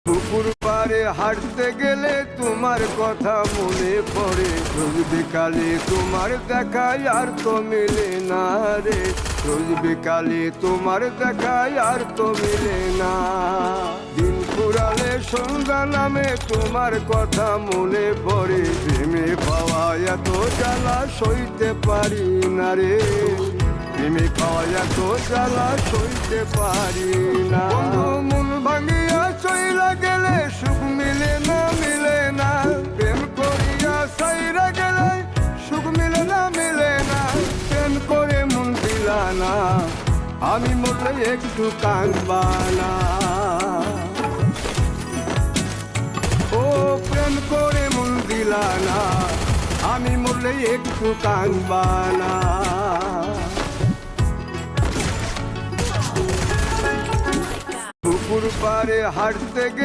পুকুর পাড়ে হাঁটতে গেলে তোমার কথা মনে পড়ে, রোজ বিকালে তোমার দেখায় আর তো মিলে না রে, রোজ বিকালে তোমার দেখায় আর তো মিলে না। দিন ফুরালে সন্ধ্যা নামে তোমার কথা মনে পড়ে, প্রেমে পাওয়া এত জ্বালা সইতে পারি না রে, প্রেমে পাওয়া এত জ্বালা সইতে পারি না। মন ভাঙিয়া চইলা গেলে সুখ মিলে না, মিলে না, প্রেম করিয়া সাইরা গেলে সুখ মিলে না, মিলে না, প্রেম করে মন দিলা না, আমি মরলে একটু কাঁদবা না। ও প্রেম করে মন দিলা না, আমি মরলে একটু কাঁদবা না। পুকুর পাড়ে হাঁটতে গেলে